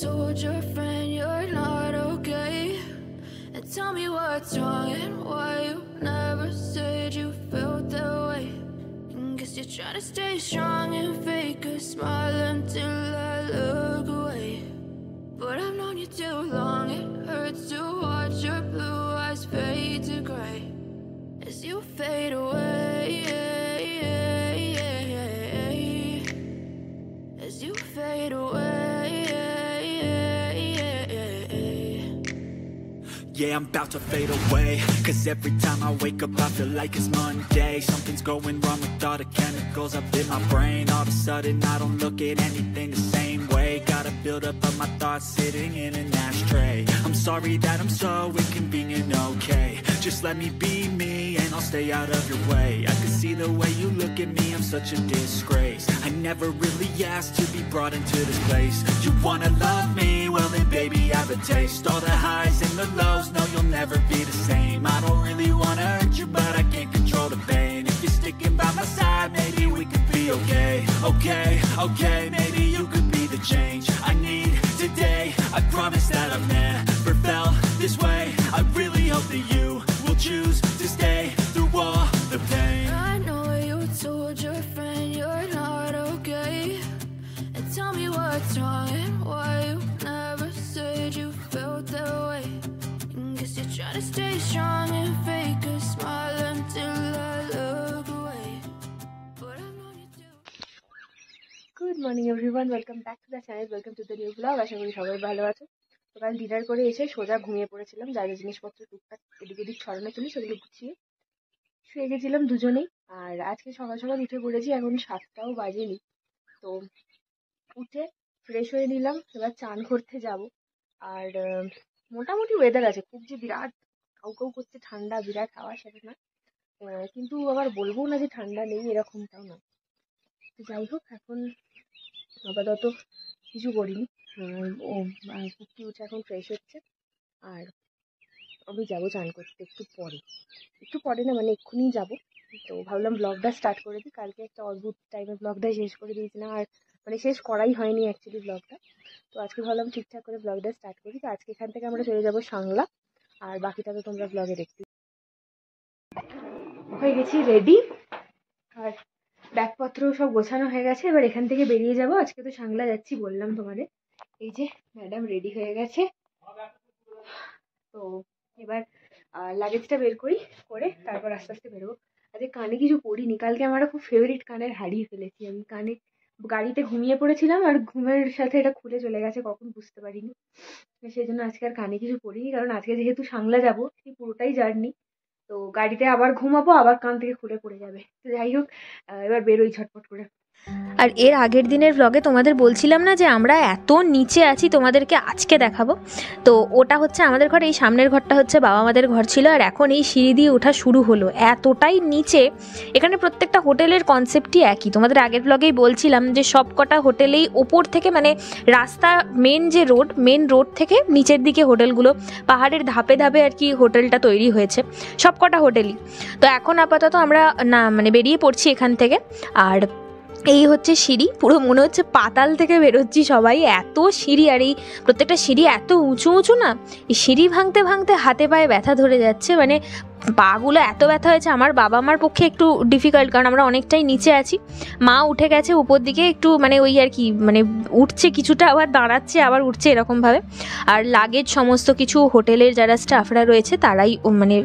told your friend you're not okay? And tell me what's wrong and why you never said you felt that way. And guess you're trying to stay strong and fake a smile until I look away. But I've known you too long, it hurts to watch your blue eyes fade to gray as you fade away, as you fade away. Yeah, I'm about to fade away, cause every time I wake up I feel like it's Monday. Something's going wrong with all the chemicals up in my brain. All of a sudden I don't look at anything the same way. Got a build up of my thoughts sitting in an ashtray. I'm sorry that I'm so inconvenient, okay? Just let me be me and I'll stay out of your way. I can see the way you look at me, I'm such a disgrace. I never really asked to be brought into this place. You wanna love me? Well then baby have a taste. All the highs and the lows, no you'll never be the same. I don't really wanna hurt you but I can't control the pain. If you're sticking by my side maybe we could be okay. Okay, maybe you could be the change I need today. I promise that I've never felt this way. I really hope that you will choose to stay through all the pain. I know you told your friend you're not okay. And tell me what's wrong and why you never said you felt that way. And guess you're trying to stay strong and fake a smile until I look away. But I've known you too. Good morning everyone, welcome back to the channel, welcome to the new vlog. আশা করি সবাই ভালো আছো। তো কাল dinner করে এসে সোজা ঘুমিয়ে পড়েছিলাম, যা যা জিনিসপত্র টুকটাক এদিক ওদিক ছড়ানো ছিল সেগুলো গুছিয়ে শুয়ে গেছিলাম দুজনেই। আর আজকে সকাল সকাল উঠে পড়েছি, এখন 7টাও বাজেনি। তো উঠে ফ্রেশ হয়ে নিলাম, এবার চান করতে যাব। আর মোটামুটি ওয়েদার আছে, খুব যে বিরাট কাউ কাউ করছে ঠান্ডা বিরাট হাওয়া সেটা না, কিন্তু আবার বলবো না যে ঠান্ডা নেই এরকমটাও না। তো যাই হোক, এখন আপাতত কিছু করিনি। ও কুর্তি উঠে এখন ফ্রেশ হচ্ছে, আর আমি যাবো চান করতে একটু পরে না মানে এক্ষুনি যাবো। তো ভাবলাম ব্লগটা স্টার্ট করে দিই। কালকে একটা অদ্ভুত টাইমে ব্লগটা শেষ করে দিয়েছিলাম, আর মানে শেষ করাই হয়নি অ্যাকচুয়ালি ব্লগটা। তো আজকে ভাবলাম ঠিকঠাক করে ব্লগটা স্টার্ট করি। তো আজকে এখান থেকে আমরা চলে যাবো সাংলা, আর বাকিটা তো তোমরা ব্লগে দেখতে। হয়ে গেছি রেডি, আর ব্যাগপত্র সব গোছানো হয়ে গেছে। এবার এখান থেকে বেরিয়ে যাব। আজকে তো সাংলা যাচ্ছি বললাম তোমাদের। এই যে ম্যাডাম রেডি হয়ে গেছে। তো এবার লাগেজটা বের করে তারপর আস্তে আস্তে বেরোবো। আজকে কানে কিছু পরিনি, কালকে আমার খুব ফেভারিট কানের হারিয়ে ফেলেছি আমি। কানে গাড়িতে ঘুমিয়ে পড়েছিলাম, আর ঘুমের সাথে এটা খুলে চলে গেছে, কখন বুঝতে পারিনি। সেই জন্য আজকে আর কানে কিছু পরিনি, কারণ আজকে যেহেতু সাংলা যাবো সেই পুরোটাই জার্নি। তো গাড়িতে আবার ঘুমাবো, আবার কান থেকে খুলে পড়ে যাবে। তো যাই হোক, এবার বেরোই ঝটপট করে। আর এর আগের দিনের ব্লগে তোমাদের বলছিলাম না যে আমরা এত নিচে আছি, তোমাদেরকে আজকে দেখাবো। তো ওটা হচ্ছে আমাদের ঘর, এই সামনের ঘরটা হচ্ছে বাবা মাদের ঘর ছিল, আর এখন এই সিঁড়ি দিয়ে ওঠা শুরু হলো। এতটাই নিচে, এখানে প্রত্যেকটা হোটেলের কনসেপ্টই একই। তোমাদের আগের ব্লগেই বলছিলাম যে সব কটা হোটেলেই ওপর থেকে মানে রাস্তা মেন রোড থেকে নিচের দিকে হোটেলগুলো, পাহাড়ের ধাপে ধাপে আর কি হোটেলটা তৈরি হয়েছে সব কটা হোটেলই। তো এখন আপাতত আমরা না মানে বেরিয়ে পড়ছি এখান থেকে। আর এই হচ্ছে সিঁড়ি, পুরো মনে হচ্ছে পাতাল থেকে বেরোচ্ছি সবাই, এত সিঁড়ি। আর এই প্রত্যেকটা সিঁড়ি এত উঁচু না, এই সিঁড়ি ভাঙতে ভাঙতে হাতে পায়ে ব্যথা ধরে যাচ্ছে, মানে পাগুলো এত ব্যথা হয়েছে। আমার বাবা মার পক্ষে একটু ডিফিকাল্ট, কারণ আমরা অনেকটাই নিচে আছি। মা উঠে গেছে উপর দিকে একটু, মানে ওই আর কি মানে উঠছে কিছুটা, আবার দাঁড়াচ্ছে আবার উঠছে এরকমভাবে। আর লাগেজ সমস্ত কিছু হোটেলের যারা স্টাফরা রয়েছে তারাই মানে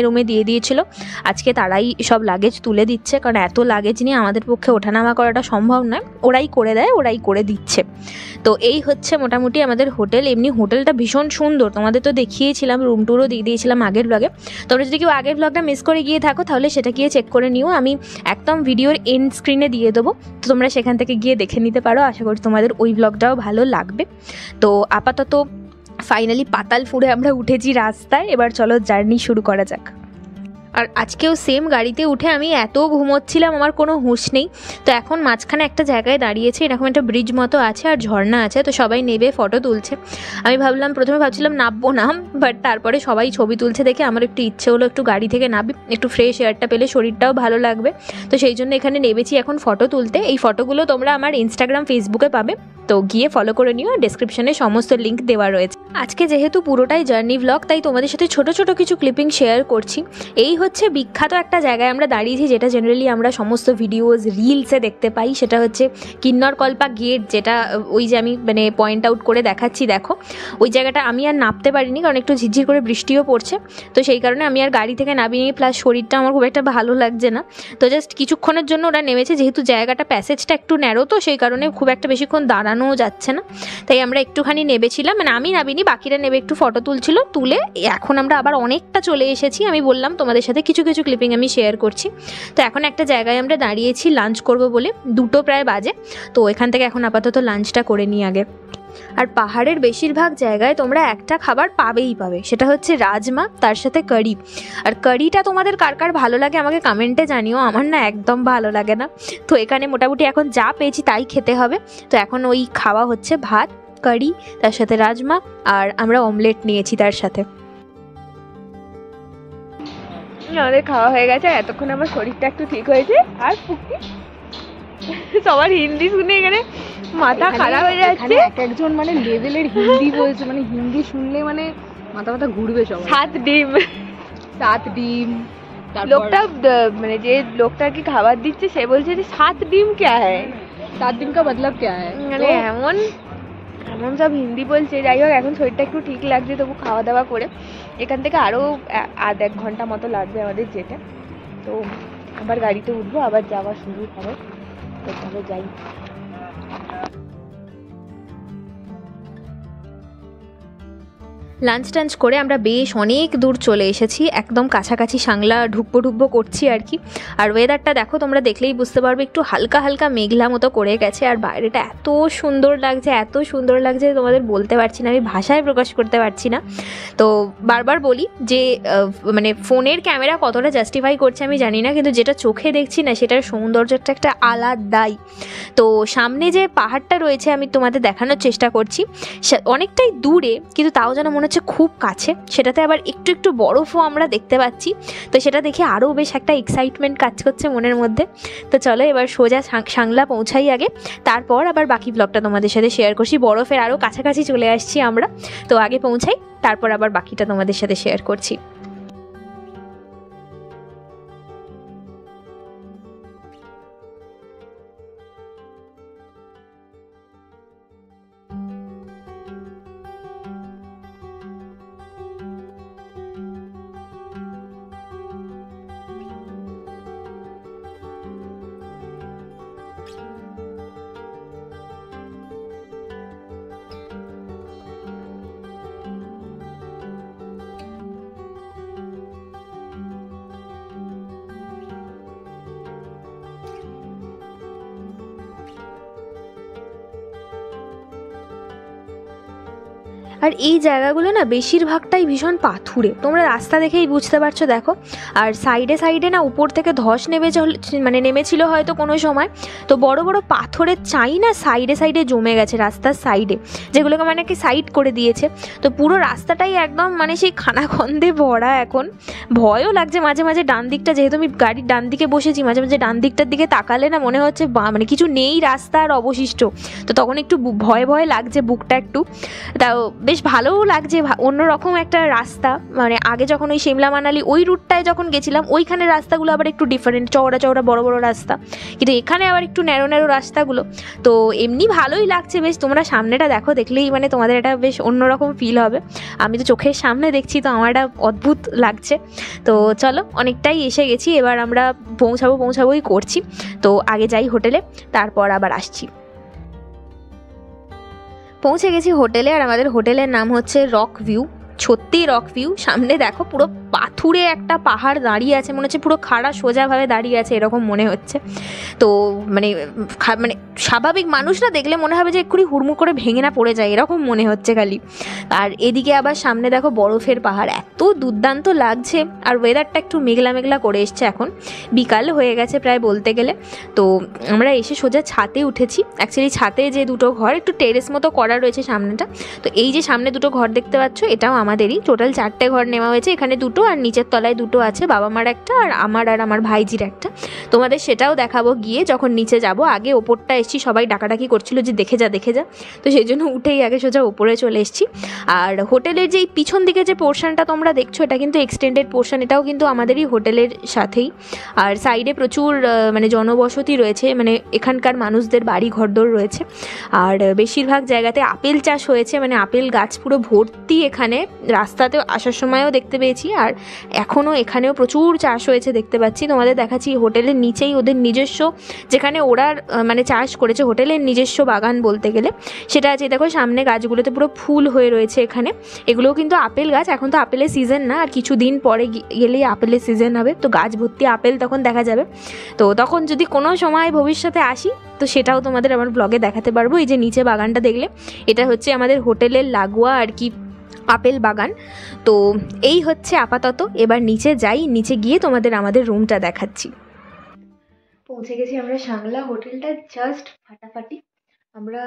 রুমে দিয়ে দিয়েছিল, আজকে তারাই সব লাগেজ তুলে দিচ্ছে, কারণ এত লাগেজ নিয়ে আমাদের পক্ষে ওঠানামা করাটা সম্ভব নয়। ওরাই করে দেয়, ওরাই করে দিচ্ছে। তো এই হচ্ছে মোটামুটি আমাদের হোটেল। এমনি হোটেলটা ভীষণ সুন্দর, তোমাদের তো দেখিয়েছিলাম, রুম টুরও দিয়ে দিয়েছিলাম আগের ব্লগে। তোমরা যদি কেউ আগের ব্লগটা মিস করে গিয়ে থাকো তাহলে সেটা গিয়ে চেক করে নিও, আমি একদম ভিডিওর এন্ড স্ক্রিনে দিয়ে দেবো, তো তোমরা সেখান থেকে গিয়ে দেখে নিতে পারো। আশা করি তোমাদের ওই ব্লগটাও ভালো লাগবে। তো আপাতত ফাইনালি পাতালপুরে আমরা উঠেছি রাস্তায়, এবার চলো জার্নি শুরু করা যাক। আর আজকেও সেম গাড়িতে উঠে আমি এত ঘুমোচ্ছিলাম, আমার কোনো হুঁশ নেই। তো এখন মাঝখানে একটা জায়গায় দাঁড়িয়েছে, এরকম একটা ব্রিজ মতো আছে আর ঝর্ণা আছে, তো সবাই নেবে ফটো তুলছে। আমি প্রথমে ভাবছিলাম নামবো না, বাট তারপরে সবাই ছবি তুলছে দেখে আমার একটু ইচ্ছে হলো একটু গাড়ি থেকে নামি, একটু ফ্রেশ এয়ারটা পেলে শরীরটাও ভালো লাগবে। তো সেই জন্য এখানে নেমেছি এখন ফটো তুলতে। এই ফটোগুলো তোমরা আমার ইনস্টাগ্রাম, ফেসবুকে পাবে, তো গিয়ে ফলো করে নিও, ডেসক্রিপশনে সমস্ত লিঙ্ক দেওয়া রয়েছে। আজকে যেহেতু পুরোটাই জার্নি ব্লগ, তাই তোমাদের সাথে ছোট ছোট কিছু ক্লিপিং শেয়ার করছি। এই হচ্ছে বিখ্যাত একটা জায়গায় আমরা দাঁড়িয়েছি, যেটা জেনারেলি আমরা সমস্ত ভিডিওস, রিলসে দেখতে পাই। সেটা হচ্ছে কিন্নর কল্পা গেট, যেটা ওই যে আমি পয়েন্ট আউট করে দেখাচ্ছি, দেখো ওই জায়গাটা আমি আর নামতে পারিনি, কারণ একটু ঝিরঝির করে বৃষ্টিও পড়ছে। তো সেই কারণে আমি আর গাড়ি থেকে নামিনি, প্লাস শরীরটা আমার খুব একটা ভালো লাগছে না। তো জাস্ট কিছুক্ষণের জন্য ওরা নেমেছে, যেহেতু জায়গাটা প্যাসেজটা একটু ন্যারো, তো সেই কারণে খুব একটা বেশিক্ষণ দাঁড়ানোও যাচ্ছে না। তাই আমরা একটুখানি নেবেছিলাম, আমি নামিনি, বাকিরা নেবে একটু ফটো তুলছিল, তুলে এখন আমরা আবার অনেকটা চলে এসেছি। আমি বললাম তোমাদের সাথে কিছু কিছু ক্লিপিং আমি শেয়ার করছি। তো এখন একটা জায়গায় আমরা দাঁড়িয়েছি লাঞ্চ করব বলে, 2টো প্রায় বাজে। তো এখান থেকে এখন আপাতত লাঞ্চটা করে নিই আগে। আর পাহাড়ের বেশিরভাগ জায়গায় তোমরা একটা খাবার পাবে, সেটা হচ্ছে রাজমা, তার সাথে কারি। আর কারিটা তোমাদের কার কার ভালো লাগে আমাকে কমেন্টে জানিও, আমার না একদম ভালো লাগে না। তো এখানে মোটামুটি এখন যা পেয়েছি তাই খেতে হবে। তো এখন ওই খাওয়া হচ্ছে ভাত, কারি, তার সাথে রাজমা, আর আমরা অমলেট নিয়েছি তার সাথে। আমাদের খাওয়া হয়ে গেছে, এতক্ষণ আমার শরীরটা একটু ঠিক হয়েছে। আর ফুকি সবার হিন্দি শুনে এখানে মাথা খারাপ হয়ে যাচ্ছে। এক একজন লেভেলের হিন্দি বলছে, হিন্দি শুনলে মাথা ঘুরবে সব। 7 ডিম। লোকটা যে লোকটা কি খাবার দিচ্ছে সে বলছে যে 7 ডিম ক্যা হ্যায়, 7 ডিম কা মতলব ক্যা হ্যায়, এমন সব হিন্দি বলছে। যাই হোক, এখন শরীরটা একটু ঠিক লাগছে, তবু খাওয়া দাওয়া করে এখান থেকে আরও আধ 1 ঘন্টা মতো লাগবে আমাদের যেতে। তো আবার গাড়িতে উঠবো, আবার যাওয়া শুরু হবে। তো চলো যাই। লাঞ্চ টাঞ্চ করে আমরা বেশ অনেক দূর চলে এসেছি, একদম কাছাকাছি সাংলা ঢুকবো করছি আর কি। আর ওয়েদারটা দেখো, তোমরা দেখলেই বুঝতে পারবে, একটু হালকা হালকা মেঘলা মতো করে গেছে। আর বাইরেটা এত সুন্দর লাগছে তোমাদের বলতে পারছি না, আমি ভাষায় প্রকাশ করতে পারছি না। তো বারবার বলি যে ফোনের ক্যামেরা কতটা জাস্টিফাই করছে আমি জানি না, কিন্তু যেটা চোখে দেখছি না সেটার সৌন্দর্যটা একটা আলাদাই। তো সামনে যে পাহাড়টা রয়েছে আমি তোমাদের দেখানোর চেষ্টা করছি, অনেকটাই দূরে, কিন্তু তাও যেন মনে হচ্ছে খুব কাছে। সেটাতে আবার একটু একটু বরফও আমরা দেখতে পাচ্ছি। তো সেটা দেখে আরও বেশ একটা এক্সাইটমেন্ট কাজ করছে মনের মধ্যে। তো চলো এবার সোজা সাংলা পৌঁছাই আগে, তারপর আবার বাকি ব্লগটা তোমাদের সাথে শেয়ার করছি। বরফের আরও কাছাকাছি চলে আসছি আমরা, তো আগে পৌঁছাই, তারপর আবার বাকিটা তোমাদের সাথে শেয়ার করছি। আর এই জায়গাগুলো না বেশিরভাগটাই ভীষণ পাথুরে, তোমরা রাস্তা দেখেই বুঝতে পারছো, দেখো। আর সাইডে না উপর থেকে ধস নেমেছিল হয়তো কোনো সময়, তো বড় বড় পাথরের চাই না সাইডে জমে গেছে রাস্তার সাইডে, যেগুলোকে কি সাইড করে দিয়েছে। তো পুরো রাস্তাটাই একদম সেই খানাখন্দে ভরা। এখন ভয়ও লাগছে মাঝে মাঝে, ডান দিকটা, যেহেতু আমি গাড়ির ডান দিকে বসেছি, মাঝে মাঝে ডান দিকটার দিকে তাকালে না মনে হচ্ছে কিছু নেই রাস্তা আর অবশিষ্ট। তো তখন একটু ভয় লাগছে বুকটা একটু। তাও বেশ ভালোও লাগছে, অন্যরকম একটা রাস্তা। আগে যখন ওই সিমলা মানালি ওই রুটটায় যখন গেছিলাম, ওইখানে রাস্তাগুলো আবার একটু ডিফারেন্ট, চওড়া বড় বড় রাস্তা, কিন্তু এখানে আবার একটু ন্যারো রাস্তাগুলো। তো এমনি ভালোই লাগছে বেশ। তোমরা সামনেটা দেখো, দেখলেই তোমাদের এটা বেশ অন্যরকম ফিল হবে। আমি তো চোখের সামনে দেখছি, তো আমার এটা অদ্ভুত লাগছে। তো চলো, অনেকটাই এসে গেছি, এবার আমরা পৌঁছাবোই করছি। তো আগে যাই হোটেলে, তারপর আবার আসছি। পৌঁছে গেছি হোটেলে, আর আমাদের হোটেলের নাম হচ্ছে রক ভিউ। সত্যি রক ভিউ। সামনে দেখো পুরো পাথর পাথুরে একটা পাহাড় দাঁড়িয়ে আছে, মনে হচ্ছে পুরো খাড়া সোজাভাবে দাঁড়িয়ে আছে এরকম মনে হচ্ছে। তো মানে মানে স্বাভাবিক মানুষরা দেখলে মনে হবে যে এক্ষুনি হুড়মুড় করে ভেঙে না পড়ে যায় এরকম মনে হচ্ছে খালি। আর এদিকে আবার সামনে দেখো বরফের পাহাড়, এত দুর্দান্ত লাগছে। আর ওয়েদারটা একটু মেঘলা মেঘলা করে এসছে, এখন বিকাল হয়ে গেছে প্রায় বলতে গেলে। তো আমরা এসে সোজা ছাদে উঠেছি। অ্যাকচুয়ালি ছাদে যে দুটো ঘর একটু টেরেস মতো করা রয়েছে সামনেটা, তো এই যে সামনে দুটো ঘর দেখতে পাচ্ছ এটাও আমাদেরই। টোটাল 4টে ঘর নেওয়া হয়েছে, এখানে দুটো আর নিচের তলায় দুটো আছে, বাবা মার একটা আর আমার ভাইজির একটা। তোমাদের সেটাও দেখাবো গিয়ে যখন নিচে যাব। আগে ওপরটা এসছি, সবাই ডাকাডাকি করছিল যে দেখে যা দেখে যা, তো সেই জন্য উঠেই আগে সোজা ওপরে চলে এসেছি। আর হোটেলের যেই পিছন দিকে যে পোর্শনটা তোমরা দেখছো এটা কিন্তু এক্সটেন্ডেড পোর্শন, এটাও কিন্তু আমাদেরই হোটেলের সাথেই। আর সাইডে প্রচুর মানে জনবসতি রয়েছে, মানে এখানকার মানুষদের বাড়ি ঘরদোর রয়েছে। আর বেশিরভাগ জায়গাতে আপেল চাষ হয়েছে, মানে আপেল গাছ পুরো ভর্তি এখানে, রাস্তাতে আসার সময়ও দেখতে পেয়েছি। আর এখনও এখানেও প্রচুর চাষ হয়েছে দেখতে পাচ্ছি। তোমাদের দেখাচ্ছি হোটেলের নিচেই ওদের নিজস্ব, যেখানে ওরা মানে চাষ করেছে, হোটেলের নিজস্ব বাগান বলতে গেলে সেটা আছে। দেখো সামনে গাছগুলোতে পুরো ফুল হয়ে রয়েছে এখানে, এগুলোও কিন্তু আপেল গাছ। এখন তো আপেলের সিজন না, আর কিছুদিন পরে গেলেই আপেলের সিজন হবে, তো গাছ ভর্তি আপেল তখন দেখা যাবে। তো তখন যদি কোনো সময় ভবিষ্যতে আসি তো সেটাও তোমাদের আমার ব্লগে দেখাতে পারবো। এই যে নিচে বাগানটা দেখলে, এটা হচ্ছে আমাদের হোটেলের লাগোয়া আর কি আপেল বাগান। তো এই হচ্ছে আপাতত। এবার নিচে যাই, নিচে গিয়ে তোমাদের আমাদের রুমটা দেখাচ্ছি। পৌঁছে গেছি আমরা সাংলা। হোটেলটা জাস্ট ফাটাফাটি, আমরা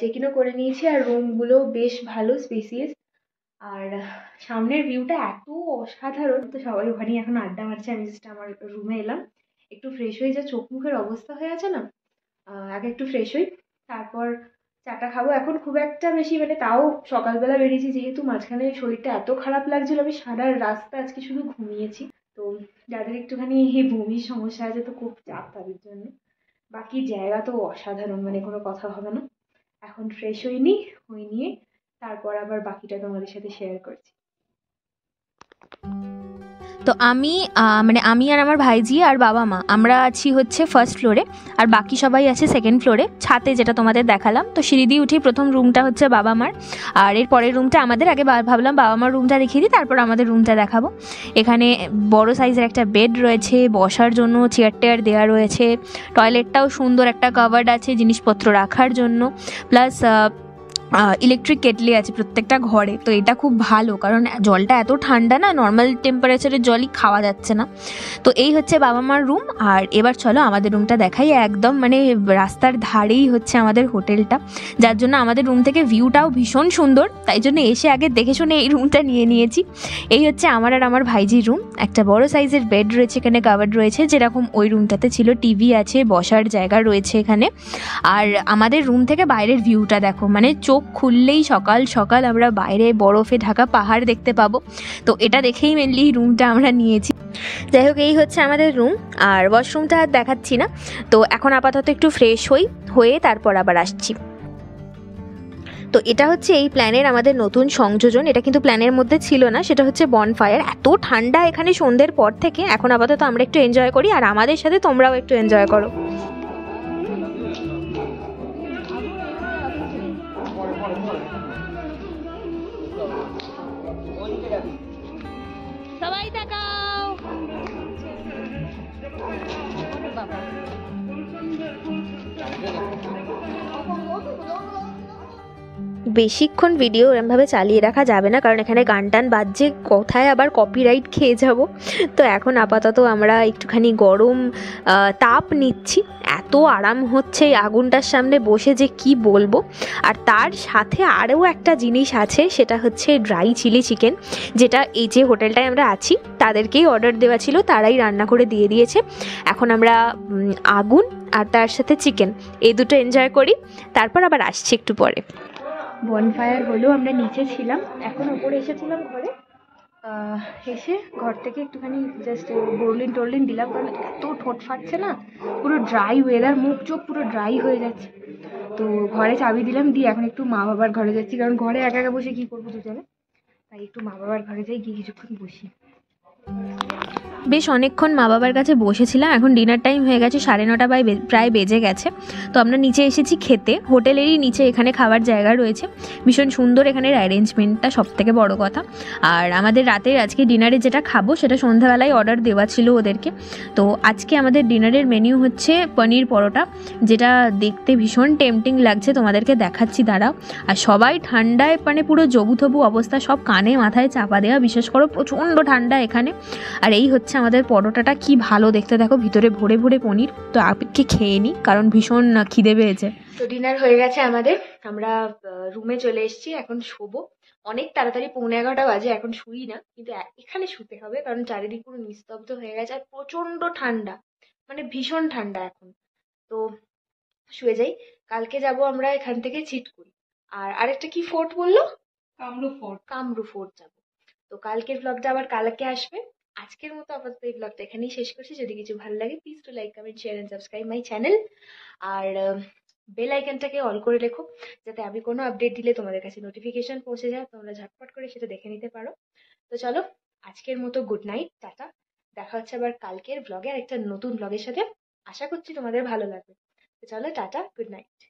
চেক ইনও করে নিয়েছি। আর রুমগুলো বেশ ভালো, স্পেসিয়াস। আর সামনের ভিউটা এত অসাধারণ। তো সবাই ওখানেই এখন আড্ডা মারছে, আমি জাস্ট আমার রুমে এলাম একটু ফ্রেশ হয়ে। যা চোখ মুখের অবস্থা হয়ে আছে না, আগে একটু ফ্রেশ হই, তারপর চাটা খাবো। এখন খুব একটা বেশি মানে, তাও সকালবেলা বেরিয়েছি যেহেতু, মাঝখানে শরীরটা এত খারাপ লাগছিল, আমি সারা রাস্তা আজকে শুধু ঘুমিয়েছি। তো যাদের একটুখানি এই বমির সমস্যা আছে তো খুব চাপ তাদের জন্য। বাকি জায়গা তো অসাধারণ, মানে কোনো কথা হবে না। এখন ফ্রেশ হয়ে নিয়ে তারপর আবার বাকিটা তোমাদের সাথে শেয়ার করছি। তো আমি আমি আর আমার ভাইজি আর বাবা মা আমরা আছি হচ্ছে ফার্স্ট ফ্লোরে, আর বাকি সবাই আছে সেকেন্ড ফ্লোরে ছাদে, যেটা তোমাদের দেখালাম। তো সিঁড়ি দিয়ে উঠি, প্রথম রুমটা হচ্ছে বাবা মার, আর এর পরের রুমটা আমাদের। আগে ভাবলাম বাবা মার রুমটা দেখিয়ে দিই, তারপর আমাদের রুমটা দেখাবো। এখানে বড় সাইজের একটা বেড রয়েছে, বসার জন্য চেয়ার টেয়ার দেওয়া রয়েছে, টয়লেটটাও সুন্দর একটা কাভার্ড আছে জিনিসপত্র রাখার জন্য, প্লাস ইলেকট্রিক কেটলি আছে প্রত্যেকটা ঘরে। তো এটা খুব ভালো, কারণ জলটা এত ঠান্ডা না, নর্মাল টেম্পারেচারের জলই খাওয়া যাচ্ছে না। তো এই হচ্ছে বাবা মার রুম। আর এবার চলো আমাদের রুমটা দেখাই। একদম মানে রাস্তার ধারেই হচ্ছে আমাদের হোটেলটা, যার জন্য আমাদের রুম থেকে ভিউটাও ভীষণ সুন্দর। তাই জন্য এসে আগে দেখে শুনে এই রুমটা নিয়ে নিয়েছি। এই হচ্ছে আমার আর আমার ভাইজির রুম। একটা বড় সাইজের বেড রয়েছে, এখানে কাভার্ড রয়েছে যেরকম ওই রুমটাতে ছিল, টিভি আছে, বসার জায়গা রয়েছে এখানে। আর আমাদের রুম থেকে বাইরের ভিউটা দেখো, মানে চোখ খুললেই সকাল সকাল আমরা বাইরে বরফে ঢাকা পাহাড় দেখতে পাবো। তো এটা দেখেই মেনলি রুমটা আমরা নিয়েছি। যাই হোক, এই হচ্ছে আমাদের রুম। আর ওয়াশরুমটা আর দেখাচ্ছি না। তো এখন আপাতত একটু ফ্রেশ হয়ে তারপর আবার আসছি। তো এটা হচ্ছে এই প্ল্যানের আমাদের নতুন সংযোজন। এটা কিন্তু প্ল্যানের মধ্যে ছিল না, সেটা হচ্ছে বনফায়ার। এত ঠান্ডা এখানে সন্ধ্যের পর থেকে, এখন আপাতত আমরা একটু এনজয় করি, আর আমাদের সাথে তোমরাও একটু এনজয় করো। সবাই তাকাও। বেশিক্ষণ ভিডিও এরমভাবে চালিয়ে রাখা যাবে না, কারণ এখানে গান টান বাজছে, কোথায় আবার কপিরাইট খেয়ে যাব। তো এখন আপাতত আমরা একটুখানি গরম তাপ নিচ্ছি। এত আরাম হচ্ছে এই আগুনটার সামনে বসে যে কি বলবো। আর তার সাথে আরও একটা জিনিস আছে, সেটা হচ্ছে ড্রাই চিলি চিকেন, যেটা এই যে হোটেলটায় আমরা আছি তাদেরকেই অর্ডার দেওয়া ছিল, তারাই রান্না করে দিয়ে দিয়েছে। এখন আমরা আগুন আর তার সাথে চিকেন এই দুটো এনজয় করি, তারপর আবার আসছি একটু পরে। বনফায়ার হলো, আমরা নিচে ছিলাম, এখন উপরে এসেছিলাম ঘরে। এসে ঘর থেকে একটুখানি জাস্ট বোরলিন টোরলিন দিলাম, কারণ এত ঠোঁট ফাটছে না, পুরো ড্রাই ওয়েদার, মুখ চোখ পুরো ড্রাই হয়ে যাচ্ছে। তো ঘরে চাবি দিলাম, দিয়ে এখন একটু মা বাবার ঘরে যাচ্ছি, কারণ ঘরে একা একা বসে কী করবো দুজনে, তাই একটু মা বাবার ঘরে যাই, গিয়ে কিছুক্ষণ বসি। বেশ অনেকক্ষণ মা বাবার কাছে বসেছিলাম। এখন ডিনার টাইম হয়ে গেছে, 9:30 প্রায় বেজে গেছে। তো আমরা নিচে এসেছি খেতে, হোটেলেরই নিচে এখানে খাওয়ার জায়গা রয়েছে। ভীষণ সুন্দর এখানের অ্যারেঞ্জমেন্টটা, সবথেকে বড় কথা। আর আমাদের রাতের আজকে ডিনারে যেটা খাবো সেটা সন্ধ্যাবেলায় অর্ডার দেওয়া ছিল ওদেরকে। তো আজকে আমাদের ডিনারের মেনু হচ্ছে পনির পরোটা, যেটা দেখতে ভীষণ টেম্পটিং লাগছে, তোমাদেরকে দেখাচ্ছি দাঁড়াও। আর সবাই ঠান্ডায় মানে পুরো জবুথবু অবস্থা, সব কানে মাথায় চাপা দেওয়া, বিশেষ করে প্রচণ্ড ঠান্ডা এখানে। আর এই হচ্ছে আমাদের পরোটাটা, কি ভালো দেখতে দেখো, ভিতরে ভরে ভরে পনির। তো আপনি খেয়ে নিই, কারণ ভীষণ খিদে পেয়েছে। তো ডিনার হয়ে গেছে আমাদের, আমরা রুমে চলে এসেছি, এখন শোবো। অনেক তাড়াতাড়ি 11:30 বাজে, এখন শুই না, কিন্তু এখানে শুতে হবে কারণ চারিদিক পুরো নিস্তব্ধ হয়ে গেছে আর প্রচন্ড ঠান্ডা, মানে ভীষণ ঠান্ডা এখন। তো শুয়ে যাই। কালকে যাব আমরা এখান থেকে ছিটকুড়ি, আর আরেকটা কি ফোর্ট বললো, কামরু ফোর্ট যাব। তো কালকের ব্লগটা আবার কালকে আসবে। আজকের মতো আপাতত এই ব্লগটা এখানেই শেষ করছি। যদি কিছু ভালো লাগে please to like, comment, share and subscribe my channel. আর বেল আইকনটাকে অল করে রেখো, যাতে আমি কোনো আপডেট দিলে তোমাদের কাছে নোটিফিকেশন পৌঁছে যায়, তোমরা ঝটপট করে সেটা দেখে নিতে পারো। তো চলো, আজকের মতো গুড নাইট, টাটা। দেখা হচ্ছে আবার কালকের ব্লগে আর একটা নতুন ব্লগের সাথে। আশা করছি তোমাদের ভালো লাগবে। তো চলো, টাটা, গুড নাইট।